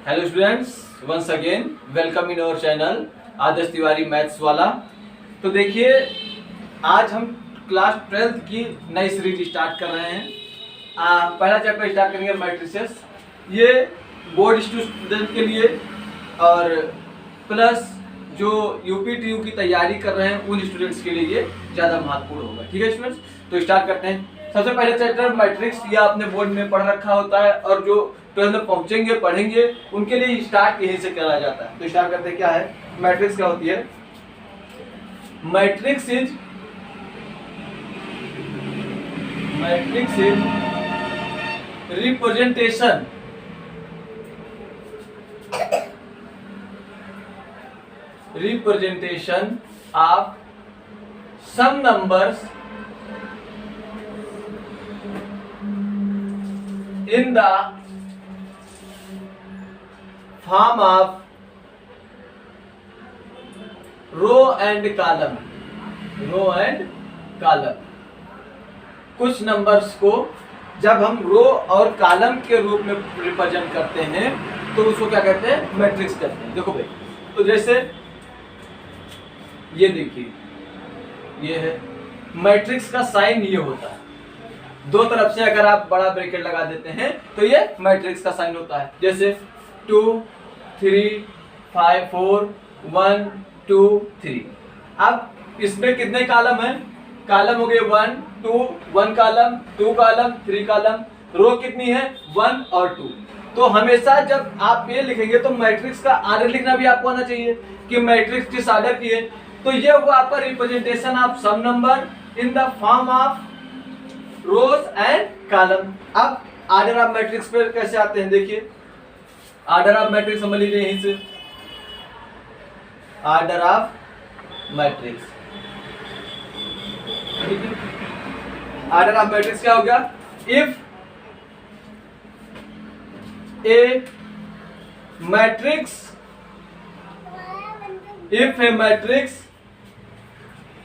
Hello students, once again welcome in our channel Adarsh Tiwari maths वाला। तो देखिए, आज हम क्लास 12th की नई सीरीज स्टार्ट कर रहे हैं। पहला चैप्टर स्टार्ट करेंगे मैट्रिसेस। ये बोर्ड स्टूडेंट के लिए और प्लस जो यूपी टीयू की तैयारी कर रहे हैं उन स्टूडेंट्स के लिए ये ज़्यादा महत्वपूर्ण होगा। ठीक है स्टूडेंट्स, तो स्टार्ट करते हैं। सबसे पहले चैप्टर मैट्रिक्स, या आपने बोर्ड में पढ़ रखा होता है और जो 12th में पहुंचेंगे पढ़ेंगे उनके लिए स्टार्ट यहीं से करा जाता है। तो स्टार्ट करते हैं। क्या है मैट्रिक्स? क्या होती है matrix? Is representation of some numbers in the form of row and column। कुछ नंबर्स को जब हम रो और कॉलम के रूप में रिप्रेजेंट करते हैं तो उसको क्या कहते हैं? मैट्रिक्स कहते हैं। देखो भाई, तो जैसे ये देखिए, ये है मैट्रिक्स का साइन, ये होता है दो तरफ से अगर आप बड़ा ब्रैकेट लगा देते हैं तो ये मैट्रिक्स का साइन होता है। जैसे 2 3 5 4 1 2 3। अब इसमें कितने कॉलम हैं? कॉलम हो गए 1 2, 1 कॉलम 2 कॉलम 3 कॉलम। रो कितनी है? 1 और 2। तो हमेशा जब आप ये लिखेंगे तो मैट्रिक्स का आर्डर लिखना भी आपको आना चाहिए कि मैट्रिक्स किस आर्डर की है। तो ये हुआ आपका representation of some number in the form of rows and column. अब आर्डर ऑफ मैट्रिक्स पे कैसे आते हैं? देखिए, आर्डर ऑफ मैट्रिक्स समझ लीजिए यहीं से। आर्डर ऑफ मैट्रिक्स, ठीक है। आर्डर ऑफ मैट्रिक्स क्या हो गया? If A matrix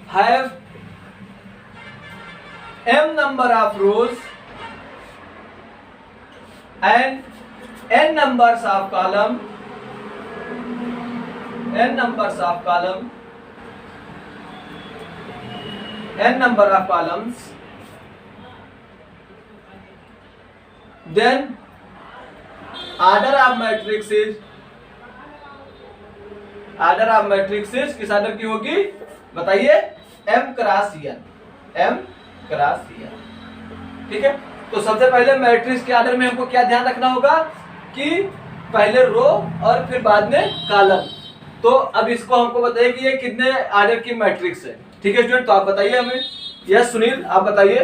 have m number of rows and n numbers of columns, then order of matrix is किस ऑर्डर की होगी? बताइए। m cross n। ठीक है। तो सबसे पहले मैट्रिक्स के आर्डर में हमको क्या ध्यान रखना होगा कि पहले रो और फिर बाद में कॉलम। तो अब इसको हमको बताइए कि ये कितने आर्डर की मैट्रिक्स है। ठीक है स्टूडेंट, तो आप बताइए हमें। यस सुनील, आप बताइए।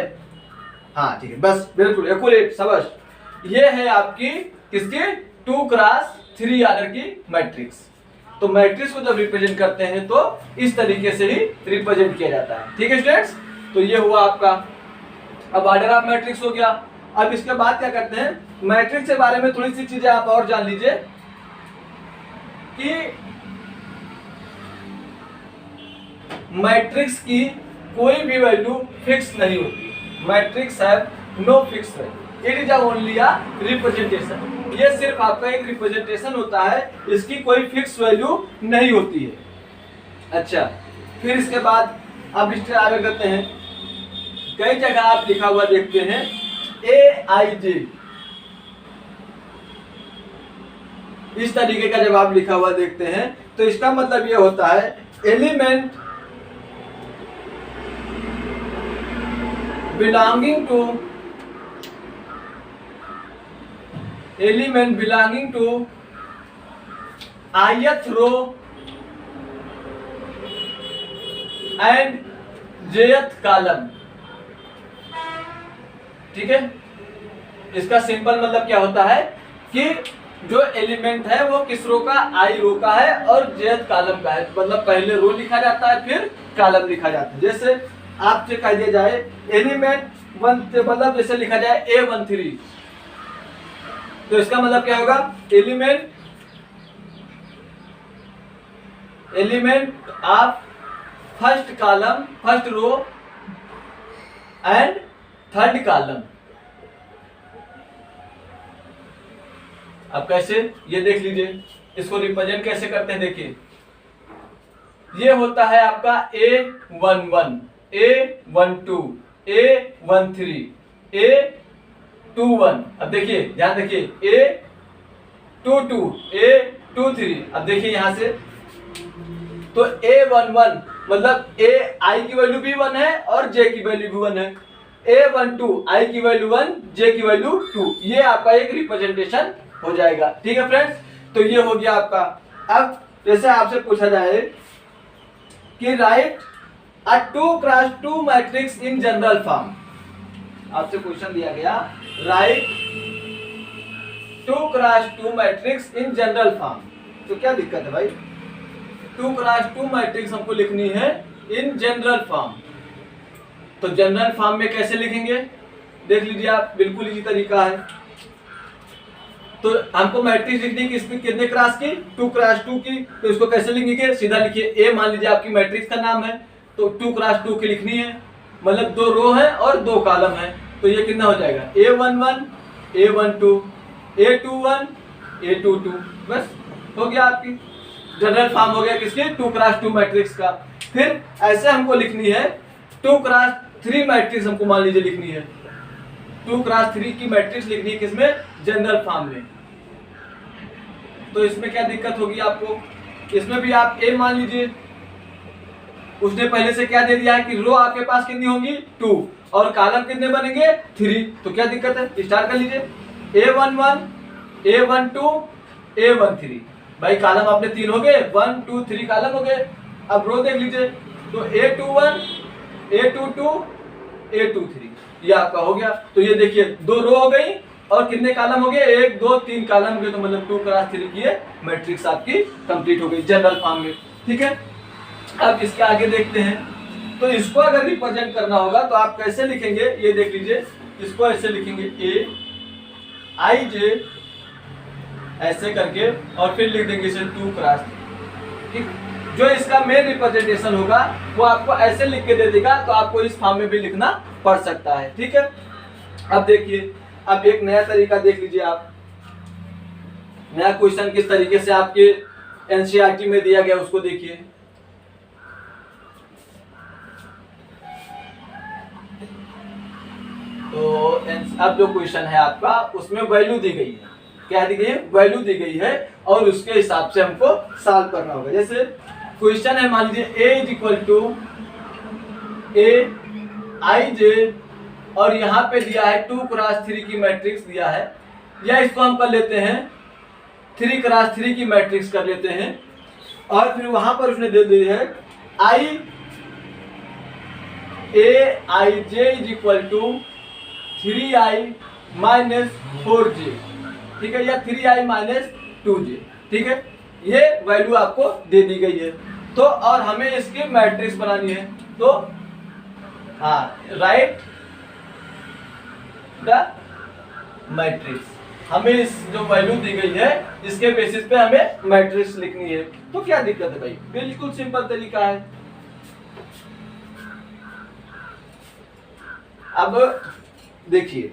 हाँ ठीक है, बस बिल्कुल एक्यूरेट, शाबाश। ये है आपकी किसकी? 2 क्रॉस 3 आर्डर की मैट्रिक्स। तो मैट्रिक्स को जब रिप्रेजेंट करते हैं तो इस तरीके से ही रिप्रेजेंट किया जाता है। ठीक है स्टूडेंट्स, तो ये हुआ आपका। अब ऑर्डर ऑफ मैट्रिक्स हो गया। अब इसके बाद क्या करते हैं? मैट्रिक्स के बारे में थोड़ी सी चीजें आप और जान लीजिए कि मैट्रिक्स की कोई भी वैल्यू फिक्स नहीं होती। Matrix have no fix value, it is only a representation. ये सिर्फ आपका एक रिप्रेजेंटेशन होता है, इसकी कोई फिक्स वैल्यू नहीं होती है। अच्छा, फिर इसके बाद अब इससे आगे करते हैं। कई जगह आप लिखा हुआ देखते हैं AIJ, इस तरीके का जब आप लिखा हुआ देखते हैं तो इसका मतलब ये होता है element belonging to ith row and jth column. ठीक है, इसका सिंपल मतलब क्या होता है कि जो एलिमेंट है वो किस रो का? आई रो का है और jth कॉलम का है। मतलब पहले रो लिखा जाता है फिर कॉलम लिखा जाता है। जैसे आपसे कह दिया जाए एलिमेंट 1, मतलब जैसे लिखा जाए A13, तो इसका मतलब क्या होगा? Element of first column, first row and third column. अब कैसे, ये देख लीजिए, इसको रिप्रेजेंट कैसे करते हैं। देखिए ये होता है आपका A11, A12, A13, A21। अब देखिए ध्यान देखिए A22, A23। अब देखिए यहां से तो A11 मतलब A I की वैल्यू भी 1 है और J की वैल्यू भी 1 है। A12 I की वैल्यू 1, J की वैल्यू 2। ये आपका एक रिप्रेजेंटेशन हो जाएगा। ठीक है फ्रेंड्स, तो ये हो गया आपका। अब जैसे आपसे पूछा जाए कि right a 2x2 matrix in general form, आपसे क्वेश्चन दिया गया right 2x2 matrix in general form, तो क्या दिक्कत है भाई, 2x2 मैट्रिक्स हमको लिखनी है इन जनरल फॉर्म। तो जनरल फॉर्म में कैसे लिखेंगे, देख लीजिए आप, बिल्कुल इजी तरीका है। तो हमको मैट्रिक्स लिखनी है कितने क्रॉस की, 2x2 की। तो इसको कैसे लिखेंगे, सीधा लिखिए, ए मान लीजिए आपकी मैट्रिक्स का नाम है, तो 2x2 की लिखनी है, मतलब 2 रो है और 2 कॉलम है। तो ये कितना हो जाएगा, A11, A12, A21, A22। बस हो गया आपकी जनरल फॉर्म हो गया किसकी, 2x2 मैट्रिक्स का। फिर ऐसे हमको लिखनी है 2x3 मैट्रिक्स, हमको मान लीजिए लिखनी है 2x3 की मैट्रिक्स लिखनी है किसमें, जनरल फॉर्म में। तो इसमें क्या दिक्कत होगी आपको, इसमें भी आप A मान लीजिए, उसने पहले से क्या दे दिया है कि रो आपके पास कितनी होंगी 2 और कॉलम कितने बनेंगे 3। तो क्या दिक्कत है, स्टार्ट कर लीजिए, A11, A12, A13। भाई कॉलम आपने 3 हो गए, 1 2 3 कॉलम हो गए। अब रो देख लीजिए, तो A21, A22, A23, ये आपका हो गया। तो ये देखिए 2 रो हो गई और कितने कॉलम हो गए, 1 2 3 कॉलम हो गए। तो मतलब 2x3 की मैट्रिक्स आपकी कंप्लीट हो गई जनरल फॉर्म में। ठीक है, अब इसके आगे देखते हैं। तो इसको अगर रिप्रेजेंट करना होगा तो आप कैसे लिखेंगे, ये देख लीजिए, इसको ऐसे लिखेंगे A I J ऐसे करके और फिर लिख देंगे इसे 2x3। ठीक, जो इसका मेन रिप्रेजेंटेशन होगा वो आपको ऐसे लिख के दे देगा, तो आपको इस फॉर्म में भी लिखना पड़ सकता है। ठीक है, अब देखिए, अब एक नया तरीका देख लीजिए आप, नया क्वेश्चन किस तरीके से आपके एनसीईआरटी में दिया गया उसको देखिए। तो अब जो क्वेश्चन है आपका उसमें वैल्यू दी गई है, क्या दी गई है, वैल्यू दी गई है और उसके हिसाब से हमको सॉल्व करना होगा। जैसे क्वेश्चन है, मान लीजिए A is equal to AIJ और यहाँ पे दिया है 2x3 की मैट्रिक्स दिया है, या इसको हम कर लेते हैं 3x3 की मैट्रिक्स कर लेते हैं। और फिर वहां पर उसने दे दी है AIJ is equal to 3i minus 4j, ठीक है, या 3i माइनस 2j। ठीक है, ये वैल्यू आपको दे दी गई है। तो और हमें इसकी मैट्रिक्स बनानी है, तो हाँ, राइट द मैट्रिक्स, हमें इस जो वैल्यू दी गई है इसके बेसिस पे हमें मैट्रिक्स लिखनी है। तो क्या दिक्कत है भाई, बिल्कुल सिंपल तरीका है। अब देखिए,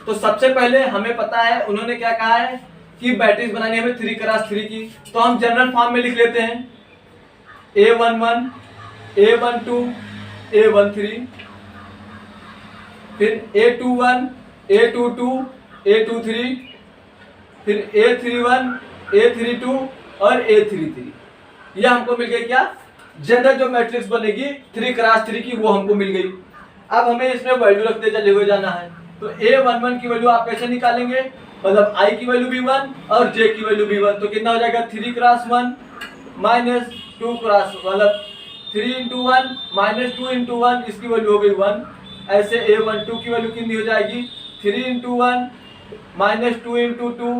तो सबसे पहले हमें पता है उन्होंने क्या कहा है कि मैट्रिक्स बनानी है हमें 3x3 की, तो हम जनरल फॉर्म में लिख लेते हैं A11, A12, A13, फिर A21, A22, A23, फिर A31, A32 और A33। यह हमको मिल गई क्या, जनरल जो मैट्रिक्स बनेगी 3x3 की, वो हमको मिल गई। अब हमें इसमें वैल्यू रखते चले हुए जाना है। तो A11 की वैल्यू आप कैसे निकालेंगे, मतलब I की वैल्यू भी 1 और J की वैल्यू भी 1, तो कितना हो जाएगा 3x1 माइनस 2x, मतलब 3 × 1 माइनस 2 × 1, इसकी वैल्यू हो गई 1। ऐसे A12 की वैल्यू कितनी हो जाएगी, 3 × 1 माइनस 2 × 2,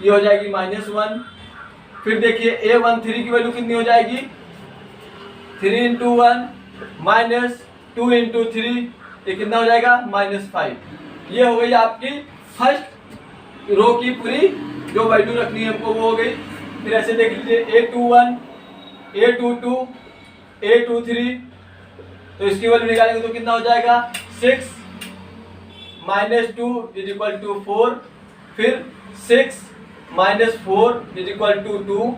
ये हो जाएगी -1। फिर देखिए A13 की वैल्यू कितनी हो जाएगी, 3 × 1 माइनस 2 × 3, ये कितना हो जाएगा -5। ये हो गई आपकी फर्स्ट रो की पूरी जो वैल्यू रखनी है हमको, वो हो गई। फिर ऐसे देख लीजिए A21, A22, A23, तो इसकी वैल्यू निकालेंगे तो कितना हो जाएगा 6 माइनस 2 इज इक्वल टू 4। फिर 6 माइनस 4 इज इक्वल टू 2,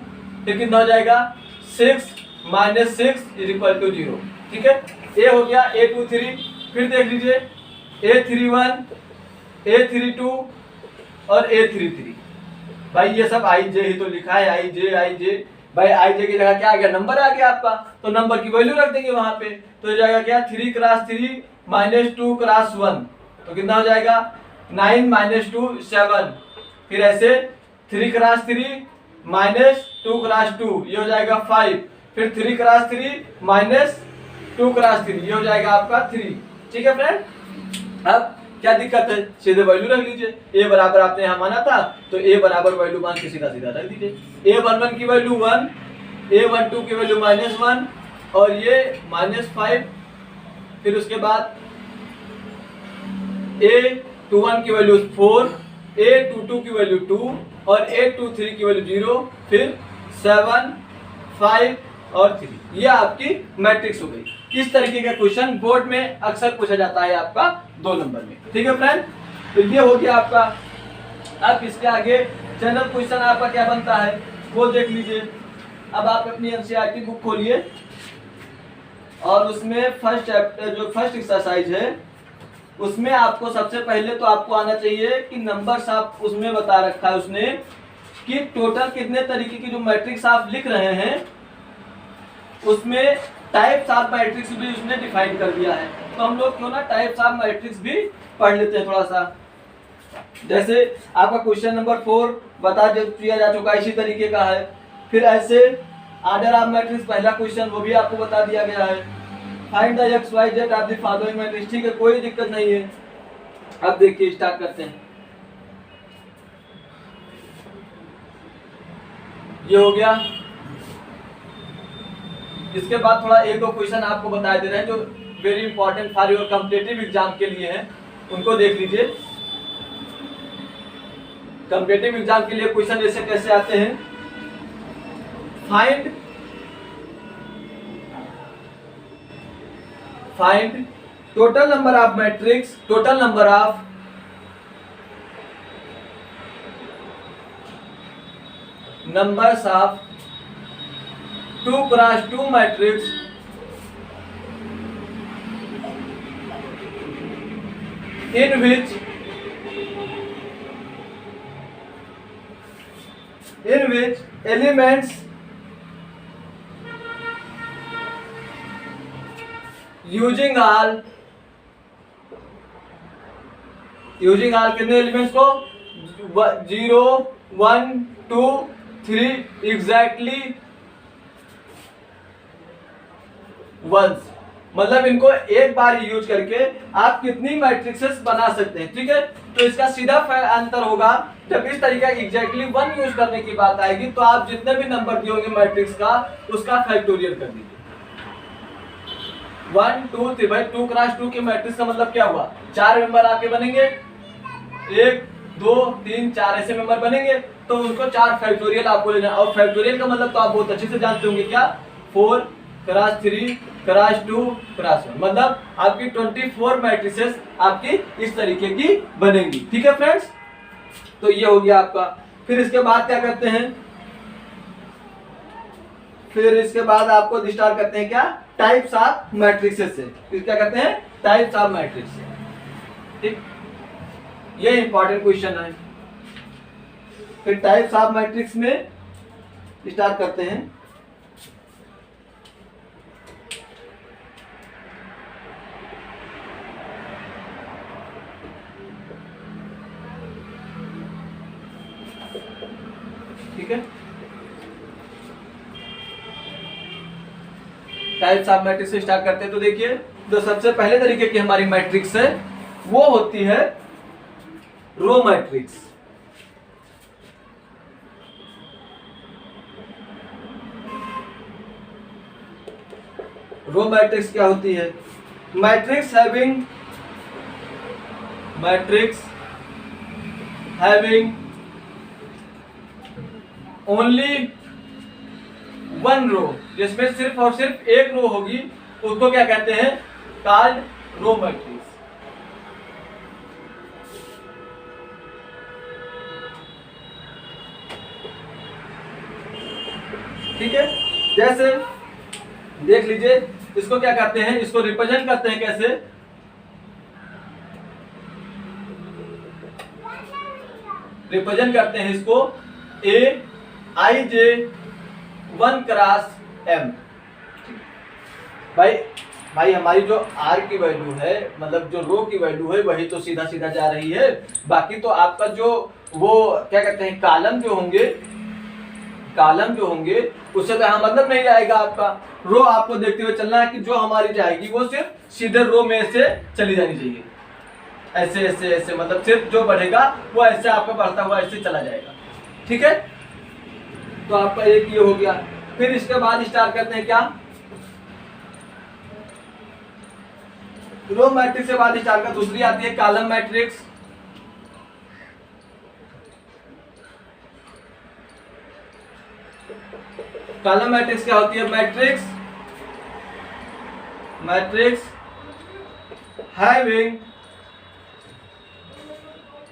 फिर कितना हो जाएगा 6 माइनस 6 इज इक्वल टू 0। ठीक है, ए हो गया A23। फिर देख लीजिए A31, A32 और A33। भाई ये सब आई जे ही तो लिखा है, आई जे। भाई आई जे की जगह क्या आ गया, नंबर आ गया आपका, तो नंबर की वैल्यू रख देंगे वहां पे। तो हो जाएगा क्या 3 क्रॉस 3 माइनस 2 क्रॉस 1, तो कितना हो जाएगा 9 माइनस 2 7। फिर ऐसे 3 क्रॉस 3 माइनस 2 क्रॉस 2, ये हो जाएगा 5। फिर 3 क्रॉस 3 माइनस 2 क्रॉस 3, ये हो जाएगा आपका 3। ठीक है फ्रेंड, अब क्या दिक्कत है, सीधे वैल्यू रख लीजिए। ए बराबर आपने यहाँ माना था, तो ए बराबर वैल्यू मान के सीधा सीधा रख दीजिए। A11 की वैल्यू 1, A12 की वैल्यू -1 और ये -5। फिर उसके बाद A21 की वैल्यू 4, A22 की वैल्यू 2 और A23 की वैल्यू 0, फिर 7 5 और 3। ये आपकी मैट्रिक्स हो गई। इस तरीके का क्वेश्चन बोर्ड में अक्सर पूछा जाता है आपका 2 नंबर में। ठीक है फ्रेंड, तो ये हो गया आपका। अब इसके आगे जनरल क्वेश्चन आपका क्या बनता है वो देख लीजिए। अब आप अपनी एनसीईआरटी बुक खोलिए और उसमें फर्स्ट चैप्टर जो फर्स्ट एक्सरसाइज है उसमें आपको सबसे पहले तो आपको आना चाहिए कि नंबर्स आप उसमें बता रखा है उसने कि टोटल कितने तरीके की जो मैट्रिक्स आप लिख रहे हैं उसमें टाइप्स ऑफ मैट्रिक्स भी उसने डिफाइन कर दिया है। तो हम लोग क्यों ना टाइप्स ऑफ मैट्रिक्स भी पढ़ लेते हैं थोड़ा सा। जैसे आपका क्वेश्चन नंबर 4 बता दिया जा चुका इसी तरीके का है। फिर ऐसे ऑर्डर ऑफ मैट्रिक्स पहला क्वेश्चन वो भी आपको बता दिया गया है। Find the X Y Z of the following matrix. ठीक है, कोई दिक्कत नहीं है। अब देखिए स्टार्ट करते हैं। ये हो गया। इसके बाद थोड़ा एक दो क्वेश्चन आपको बता दे रहे हैं जो very important for your competitive exam के लिए हैं, उनको देख लीजिए। कॉम्पिटिटिव एग्जाम के लिए क्वेश्चन ऐसे कैसे आते हैं। Find total number of matrix, total number of numbers of 2 cross 2 matrix in which elements using all कितने एलिमेंट्स को 0 1 2 3 एग्जैक्टली वंस, मतलब इनको एक बार यूज करके आप कितनी मैट्रिक्सेस बना सकते हैं। ठीक है, तो इसका सीधा आंसर होगा जब इस तरीके एग्जैक्टली 1 यूज करने की बात आएगी तो आप जितने भी नंबर दिए होंगे मैट्रिक्स का उसका फैक्टोरियल कर दीजिए। 1 2 3। भाई 2 क्रॉस 2 के मैट्रिक्स का मतलब क्या हुआ, 4 मेंबर आपके बनेंगे, 1 2 3 4 ऐसे मेंबर बनेंगे, तो उनको 4 फैक्टोरियल आपको लेना। और फैक्टोरियल का मतलब तो आप बहुत अच्छे से जानते होंगे क्या, 4 क्रॉस 3 क्रॉस 2 क्रॉस 1, मतलब आपकी 24 मैट्रिसेस आपकी इस तरीके की बनेंगी। ठीक है फ्रेंड्स, तो ये हो गया आपका। फिर इसके बाद क्या करते हैं, फिर इसके बाद आपको स्टार्ट करते हैं क्या, टाइप्स ऑफ मैट्रिक्सेस से। फिर क्या करते हैं, टाइप्स ऑफ मैट्रिक्स से। ठीक, ये इंपॉर्टेंट क्वेश्चन है। फिर टाइप्स ऑफ मैट्रिक्स में स्टार्ट करते हैं। ठीक है, टाइप्स ऑफ मैट्रिक्स से स्टार्ट करते हैं। तो देखिए जो सबसे पहले तरीके की हमारी मैट्रिक्स है वो होती है रो मैट्रिक्स। रो मैट्रिक्स क्या होती है, मैट्रिक्स हैविंग ओनली 1 रो, जिसमें सिर्फ और सिर्फ एक रो होगी, उसको क्या कहते हैं, कॉल्ड रो मैट्रिक्स। ठीक है, जैसे देख लीजिए, इसको क्या करते हैं, इसको रिप्रेजेंट करते हैं कैसे, रिप्रेजेंट करते हैं इसको Aij 1 क्रॉस M। भाई हमारी जो R की वैल्यू है, मतलब जो रो की वैल्यू है, वही तो सीधा सीधा जा रही है। बाकी तो आपका जो वो क्या कहते हैं कालम जो होंगे उससे तो यहाँ मतलब नहीं जाएगा आपका। रो आपको देखते हुए चलना है कि जो हमारी जाएगी वो सिर्फ सीधे रो में से चली जानी चाहिए, ऐसे ऐसे ऐसे, मतलब सिर्फ जो बढ़ेगा वो ऐसे आपका बढ़ता हुआ ऐसे चला जाएगा। ठीक है, तो आपका एक ये हो गया। फिर इसके बाद स्टार्ट करते हैं क्या, रो मैट्रिक्स के बाद स्टार्ट कर दूसरी आती है कॉलम मैट्रिक्स। कॉलम मैट्रिक्स क्या होती है, matrix having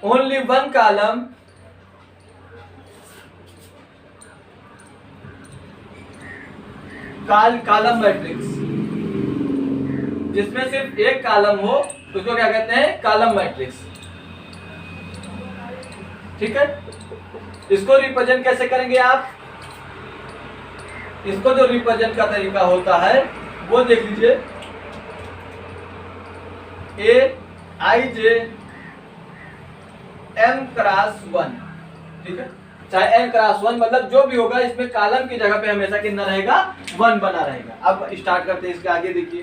only one column column matrix, जिसमें सिर्फ एक कॉलम हो उसको क्या कहते हैं, कॉलम मैट्रिक्स। ठीक है, इसको रिप्रेजेंट कैसे करेंगे आप, इसको जो रिप्रेजेंट का तरीका होता है वो देख लीजिए, Aij M क्रॉस 1। ठीक है, चाहे M क्रॉस 1, मतलब जो भी होगा इसमें कॉलम की जगह पे हमेशा कितना रहेगा, 1 बना रहेगा। अब स्टार्ट करते हैं इसके आगे। देखिए,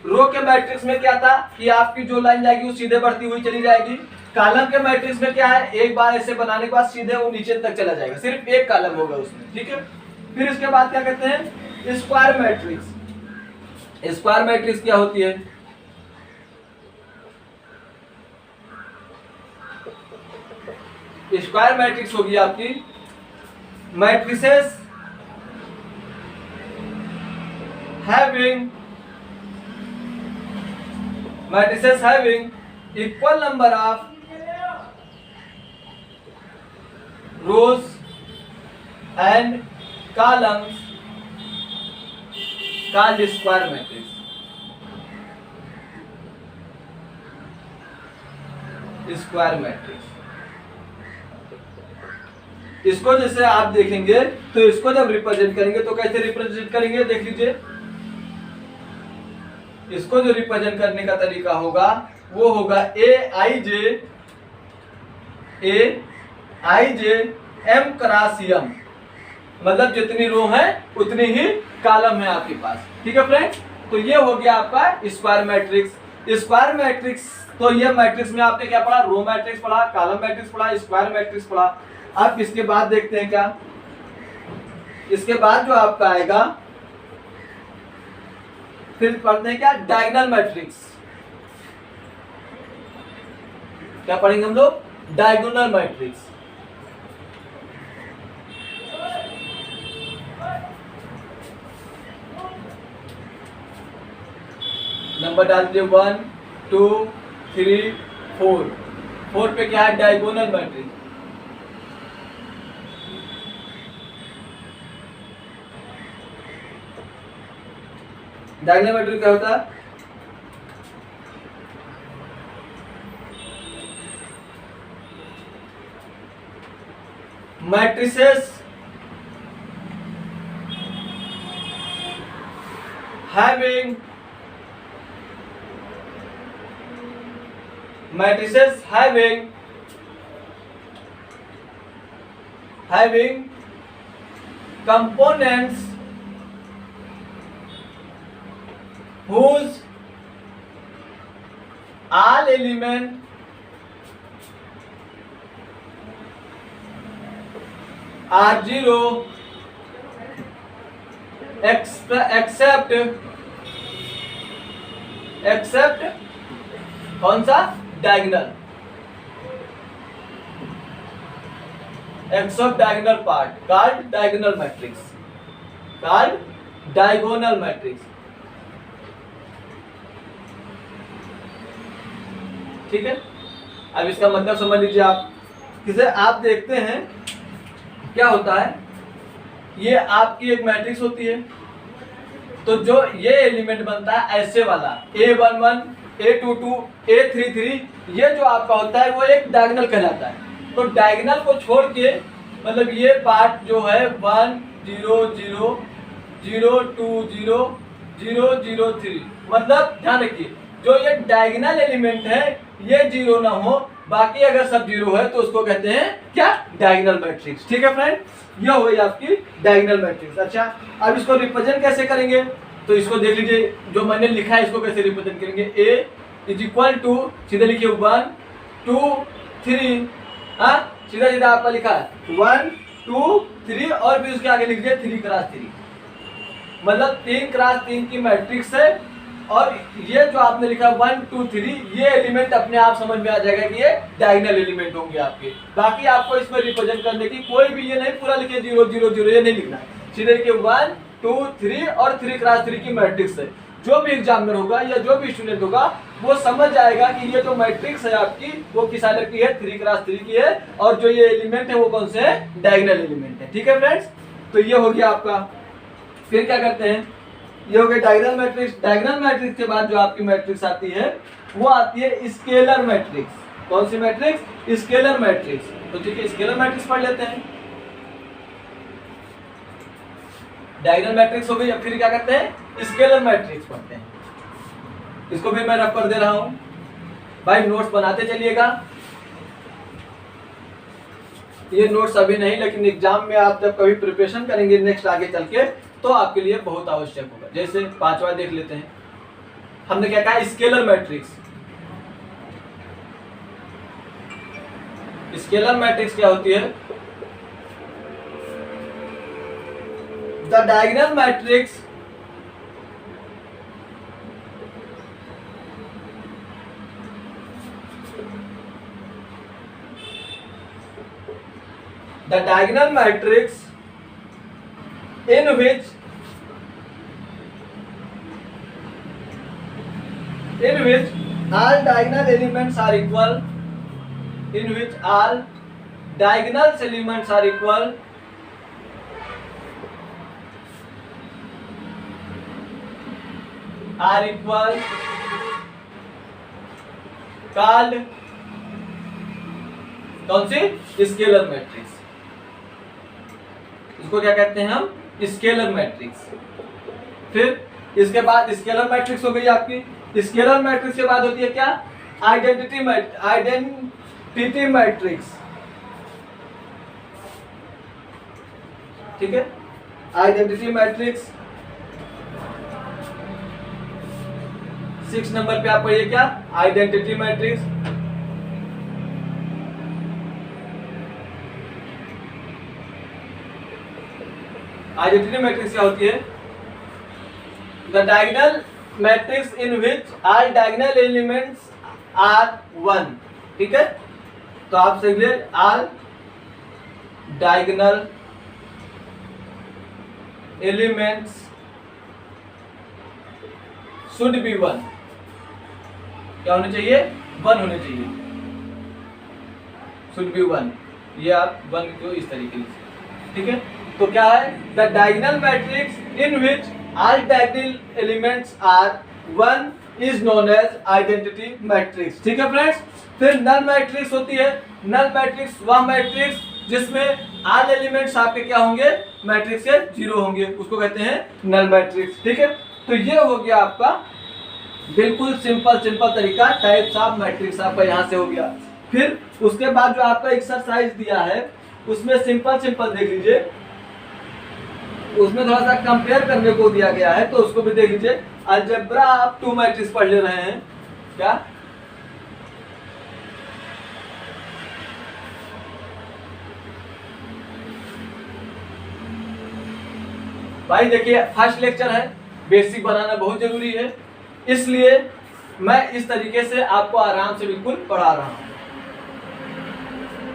रो के मैट्रिक्स में क्या था कि आपकी जो लाइन जाएगी वो सीधे बढ़ती हुई चली जाएगी। कॉलम के मैट्रिक्स में क्या है, एक बार ऐसे बनाने के बाद सीधे वो नीचे तक चला जाएगा, सिर्फ एक कॉलम होगा उसमें। ठीक है, फिर इसके बाद क्या कहते हैं, स्क्वायर मैट्रिक्स। स्क्वायर मैट्रिक्स क्या होती है, स्क्वायर मैट्रिक्स होगी आपकी matrices having equal number of rows and columns called square matrix. Square matrix, इसको जैसे आप देखेंगे तो इसको जब रिप्रेजेंट करेंगे तो कैसे रिप्रेजेंट करेंगे, देख लीजिए, इसको जो रिप्रेजेंट करने का तरीका होगा वो होगा Aij M क्रॉस M, मतलब जितनी रो है उतनी ही कॉलम है आपके पास। ठीक है फ्रेंड्स, तो ये हो गया आपका स्क्वायर मैट्रिक्स। स्क्वायर मैट्रिक्स, तो ये मैट्रिक्स में आपने क्या पढ़ा, रो मैट्रिक्स पढ़ा, कॉलम मैट्रिक्स पढ़ा, स्क्वायर मैट्रिक्स पढ़ा। अब इसके बाद देखते हैं क्या, इसके बाद जो आपका आएगा, फिर पढ़ते हैं क्या, डायगोनल मैट्रिक्स। क्या पढ़ेंगे हम लोग, डायगोनल मैट्रिक्स। नंबर डाल दीजिए 1 2 3 4। 4 पे क्या है, डायगोनल मैट्रिक्स। डायगोनल मैट्रिक्स क्या होता है, matrices having components whose all elements are zero except कौन सा, diagonal, except diagonal part called diagonal matrix, ठीक है। अब इसका मतलब समझ लीजिए आप, किसे आप देखते हैं क्या होता है, ये आपकी एक मैट्रिक्स होती है। तो जो ये एलिमेंट बनता है ऐसे वाला A11, A22, A33, ये जो आपका होता है वो एक डायगोनल कहलाता है। तो डायगोनल को छोड़ के मतलब ये पार्ट जो है 1 0 0 0 2 0 0 0 3, मतलब ध्यान रखिए जो ये डायगोनल एलिमेंट है ये जीरो ना हो, बाकी अगर सब जीरो है तो उसको कहते हैं क्या, डायगोनल मैट्रिक्स। ठीक है फ्रेंड, ये हो गई आपकी डायगोनल मैट्रिक्स। अच्छा, अब इसको रिप्रेजेंट कैसे करेंगे, तो इसको देख लीजिए जो मैंने लिखा है इसको कैसे रिप्रेजेंट करेंगे। A इज इक्वल टू, सीधे लिखिए 1 2 3, हाँ सीधा सीधा आपका लिखा है 1 2 3 और फिर उसके आगे लिख दिया 3 क्रॉस 3, मतलब 3 क्रॉस 3 की मैट्रिक्स है। और ये जो आपने लिखा 1 2 3, ये एलिमेंट अपने आप समझ में आ जाएगा कि ये डायगोनल एलिमेंट होंगे आपके। बाकी आपको इसमें रिप्रेजेंट करने की कोई भी ये नहीं पूरा लिखे 0 0 0, ये नहीं लिखना है, सीधे लिखिए 1 2 3 और 3 क्रॉस 3 की मैट्रिक्स है। जो भी एग्जामिनर होगा या जो भी स्टूडेंट होगा वो समझ जाएगा कि ये जो मैट्रिक्स है आपकी वो किस आर्डर की है, 3 क्रॉस 3 की है, और जो ये एलिमेंट है वो कौन से है, डायगोनल एलिमेंट है। ठीक है फ्रेंड्स, तो ये हो गया आपका। फिर क्या करते हैं, ये हो गया डायगोनल मैट्रिक्स। डायगोनल मैट्रिक्स के बाद जो आपकी मैट्रिक्स आती है वो आती है स्केलर मैट्रिक्स। कौन सी मैट्रिक्स, स्केलर मैट्रिक्स। तो ठीक है, स्केलर मैट्रिक्स पढ़ लेते हैं। डायगोनल मैट्रिक्स हो गई, अब फिर क्या करते हैं, स्केलर मैट्रिक्स पढ़ते हैं। इसको भी मैं रफ कर दे रहा हूं भाई, नोट्स बनाते चलिएगा। ये नोट्स अभी नहीं, लेकिन एग्जाम में आप जब कभी प्रिपरेशन करेंगे नेक्स्ट आगे चल के तो आपके लिए बहुत आवश्यक होगा। जैसे 5वां देख लेते हैं, हमने क्या कहा, स्केलर मैट्रिक्स। स्केलर मैट्रिक्स क्या होती है, the diagonal matrix in which all diagonal elements are equal, in which all diagonal elements are equal, called कौन सी, स्केलर मैट्रिक्स। इसको क्या कहते हैं हम, स्केलर मैट्रिक्स। फिर इसके बाद स्केलर मैट्रिक्स हो गई आपकी। स्केलर मैट्रिक्स के बाद होती है क्या, आइडेंटिटी मैट्रिक्स। ठीक है, आइडेंटिटी मैट्रिक्स 6 नंबर पे आप पढ़िए क्या, आइडेंटिटी मैट्रिक्स। आइडेंटिटी मैट्रिक्स क्या होती है, the diagonal matrix in which all diagonal elements are 1। ठीक है, तो आप समझिए all diagonal elements should be 1। क्या होने चाहिए, 1 होने चाहिए, शुड बी 1। ये आप 1 को इस तरीके से, ठीक है। तो क्या है, the diagonal matrix in which all diagonal elements are 1 is known as identity matrix. ठीक है फ्रेंड्स। फिर नल मैट्रिक्स होती है। नल मैट्रिक्स वह मैट्रिक्स जिसमें ऑल एलिमेंट्स आपके क्या होंगे, मैट्रिक्स के 0 होंगे, उसको कहते हैं नल मैट्रिक्स। ठीक है, तो ये हो गया आपका बिल्कुल सिंपल तरीका, टाइप्स ऑफ मैट्रिक्स आपका यहाँ से हो गया। फिर उसके बाद जो आपका एक्सरसाइज दिया है उसमें सिंपल देख लीजिए, उसमें थोड़ा सा कंपेयर करने को दिया गया है, तो उसको भी देख लीजिए। अलजेब्रा आप 2 मैट्रिक्स पढ़ ले रहे हैं क्या, भाई देखिए फर्स्ट लेक्चर है, बेसिक बनाना बहुत जरूरी है, इसलिए मैं इस तरीके से आपको आराम से बिल्कुल पढ़ा रहा हूं।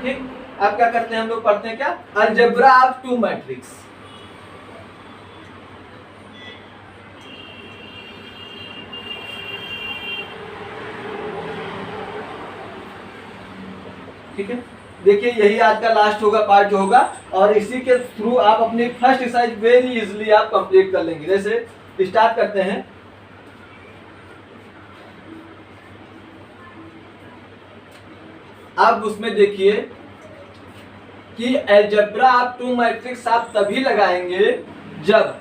ठीक, अब क्या करते हैं हम लोग, पढ़ते हैं क्या, अलजेब्रा ऑफ 2 मैट्रिक्स। ठीक है, देखिए यही आज का लास्ट होगा पार्ट जो होगा, और इसी के थ्रू आप अपनी फर्स्ट एक्सरसाइज वेरी इजीली आप कंप्लीट कर लेंगे। जैसे स्टार्ट करते हैं। अब उसमें देखिए कि अलजेब्रा आप टू मैट्रिक्स आप तभी लगाएंगे जब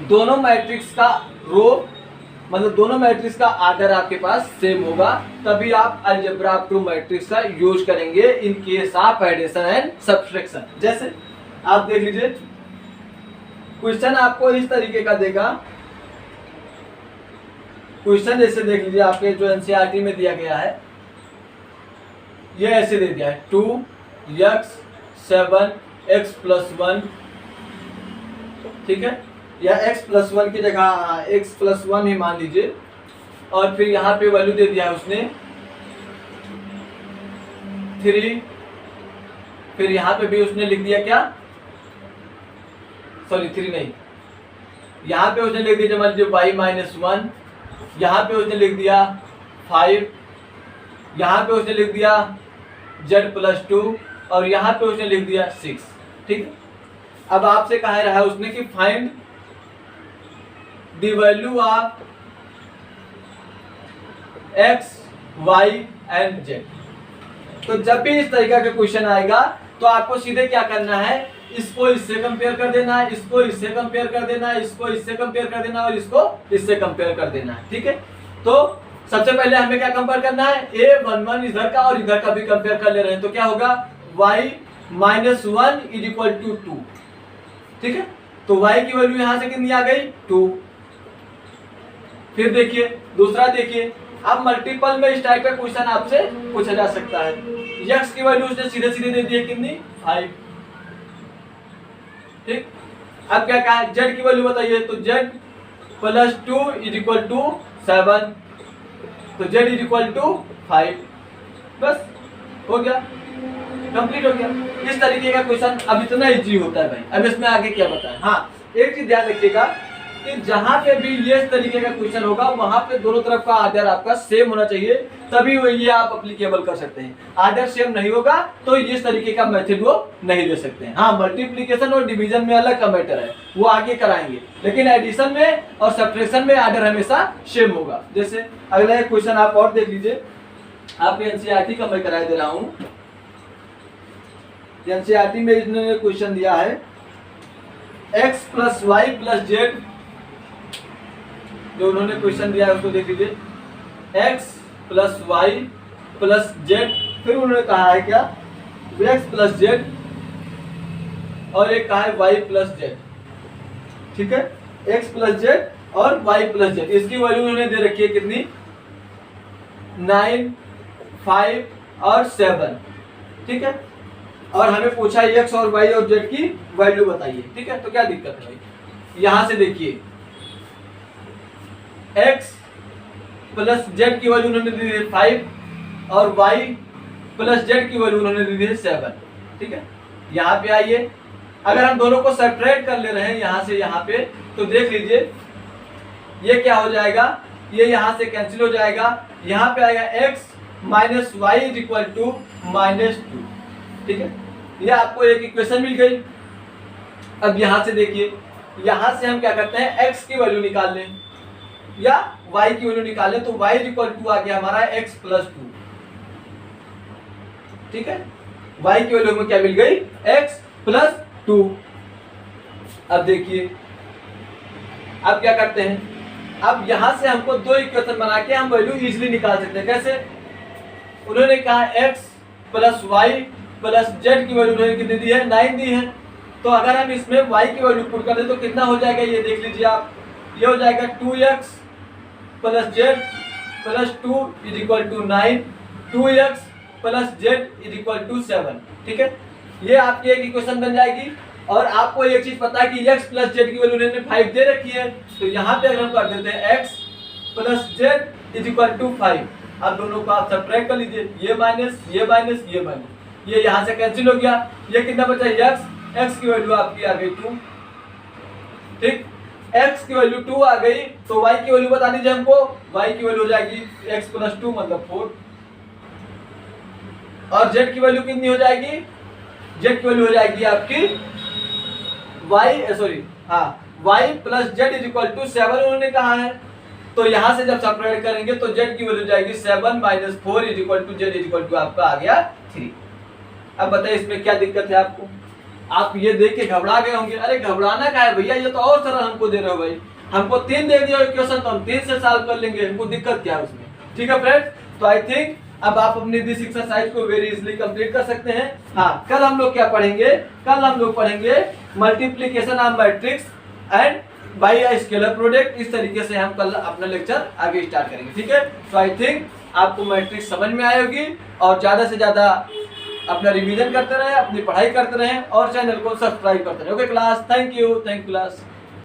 दोनों मैट्रिक्स का रो मतलब दोनों मैट्रिक्स का आर्डर आपके पास सेम होगा, तभी आप अलजेब्रा ऑफ टू मैट्रिक्स का यूज करेंगे in case of addition and subtraction. जैसे आप देख लीजिए क्वेश्चन आपको इस तरीके का देगा। क्वेश्चन जैसे देख लीजिए आपके जो एनसीईआरटी में दिया गया है, ये ऐसे दे दिया है 2x 7x + 1, ठीक है, या x + 1 की जगह x + 1 ही मान लीजिए, और फिर यहाँ पे वैल्यू दे दिया है उसने 3, फिर यहाँ पे भी उसने लिख दिया क्या, सॉरी 3 नहीं, यहाँ पे उसने लिख दिया मान लीजिए y - 1, यहाँ पे उसने लिख दिया 5, यहाँ पे उसने लिख दिया z + 2, और यहाँ पे उसने लिख दिया 6, ठीक है। अब आपसे कहा रहा है उसने कि find the value of x, y and z। तो जब भी इस तरीका का क्वेश्चन आएगा तो आपको सीधे क्या करना है, इसको इससे कंपेयर कर देना है, इसको इससे कंपेयर कर देना है, इसको इससे कंपेयर कर देना है, और इसको इससे कंपेयर कर देना है, ठीक है। तो सबसे पहले हमें क्या कंपेयर करना है, a11 इधर का और इधर का भी कंपेयर कर ले रहे हैं, तो क्या होगा y - 1 = 2, ठीक है। तो y की वैल्यू यहां से कितनी आ गई 2। फिर देखिए दूसरा, देखिए अब मल्टीपल में इस टाइप का क्वेश्चन आपसे पूछा जा सकता है। x की वैल्यू उसने सीधे सीधे दे दी है कितनी 5, ठीक। अब क्या कहा है, z की वैल्यू बताइए, तो z + 2 = 7, तो z = 5, बस हो गया, कंप्लीट हो गया। इस तरीके का क्वेश्चन अब इतना इजी होता है भाई। अब इसमें आगे क्या बताएं। हाँ, एक चीज ध्यान रखिएगा कि जहां पे भी ये इस तरीके का क्वेश्चन होगा वहां पे दोनों तरफ का आर्डर आपका सेम होना चाहिए, तभी वो ये आप एप्लीकेबल कर सकते हैं। आर्डर सेम नहीं होगा तो इस तरीके का मेथड वो नहीं दे सकते हैं। हाँ, मल्टीप्लिकेशन और डिवीजन में अलग का मैटर है, वो आगे कराएंगे, लेकिन एडिशन में और सब्ट्रैक्शन में आर्डर हमेशा सेम होगा। जैसे अगला एक क्वेश्चन आप और देख लीजिए, आपके एनसीईआरटी का मैं कराए दे रहा हूँ। एनसीईआरटी में इन्होंने क्वेश्चन दिया है x + y + z, जो उन्होंने क्वेश्चन दिया है उसको देख लीजिए, x + y + z, फिर उन्होंने कहा है क्या x + z, और एक कहा है y + z, ठीक है, x + z और y + z। इसकी वैल्यू उन्होंने दे रखी है कितनी 9, 5 और 7, ठीक है, और हमें पूछा x और y और z की वैल्यू बताइए, ठीक है। तो क्या दिक्कत है भाई, यहां से देखिए x + z की वैल्यू उन्होंने दी है 5 और y + z की वैल्यू उन्होंने दी है 7, ठीक है। यहाँ पे आइए, अगर हम दोनों को सेपरेट कर ले रहे हैं यहाँ से यहाँ पे, तो देख लीजिए ये क्या हो जाएगा, ये यहाँ से कैंसिल हो जाएगा, यहाँ पे आएगा x - y = -2, ठीक है। ये आपको एक इक्वेशन मिल गई। अब यहाँ से देखिए, यहाँ से हम क्या करते हैं, x की वैल्यू निकाल लें या y की वैल्यू निकाल लें, तो y = आ गया हमारा x + 2, ठीक है। y की वैल्यू में क्या मिल गई x + 2। अब देखिए अब क्या करते हैं, अब यहां से हमको दो इक्वेशन बना के हम वैल्यू इजीली निकाल सकते हैं। कैसे, उन्होंने कहा x + y + z की वैल्यू उन्होंने कितनी दी है 9 दी है, तो अगर हम इसमें y की वैल्यू पुट कर दें तो कितना हो जाएगा, ये देख लीजिए आप, ये हो जाएगा 2x + z + 2 = 9, 2x + z = 7, ठीक है। ये आपकी एक इक्वेशन बन जाएगी। और आपको एक चीज पता है कि x + z की वैल्यू उन्होंने 5 दे रखी है, तो यहाँ पे अगर हम कर देते हैं x + z = 5, अब दोनों को आप सब्ट्रैक्ट कर लीजिए, ये माइनस ये माइनस ये माइनस, ये यहाँ से कैंसिल हो गया, ये कितना बचा x की वैल्यू आपकी आ गई 2, ठीक, x की वैल्यू 2 आ गई, तो y की वैल्यू बता दीजिए हमको, y की वैल्यू हो जाएगी x + 2 मतलब 4, और जेड की वैल्यू कितनी हो जाएगी, जेड की वैल्यू हो जाएगी आपकी y plus Z is equal to 7 उन्होंने कहा है। तो यहां से जब सेपरेट करेंगे तो जेड की वैल्यू जाएगी 7 minus 4 is equal to Z is equal to आपका आ गया 3। अब बताइए इसमें क्या दिक्कत है आपको? आप ये देख के घबरा गए होंगे, अरे घबराना का है भैया, ये तो और सरल हमको दे रहे हो भाई, हमको 3 दे दिया इक्वेशन तो हम 3 से सॉल्व कर लेंगे, हमको दिक्कत क्या है उसमें? ठीक है फ्रेंड्स, तो आई थिंक अब आप अपनी दिस एक्सरसाइज को वेरी इजीली कंप्लीट कर सकते हैं। हाँ, कल हम लोग क्या पढ़ेंगे? कल हम लोग पढ़ेंगे multiplication of matrix and by a scalar product. इस तरीके से हम कल अपना लेक्चर आगे स्टार्ट करेंगे। ठीक है, तो आई थिंक आपको मैट्रिक्स समझ में आएगी और ज्यादा से ज्यादा अपना रिवीजन करते रहे, अपनी पढ़ाई करते रहे और चैनल को सब्सक्राइब करते रहे। Okay class, thank you class.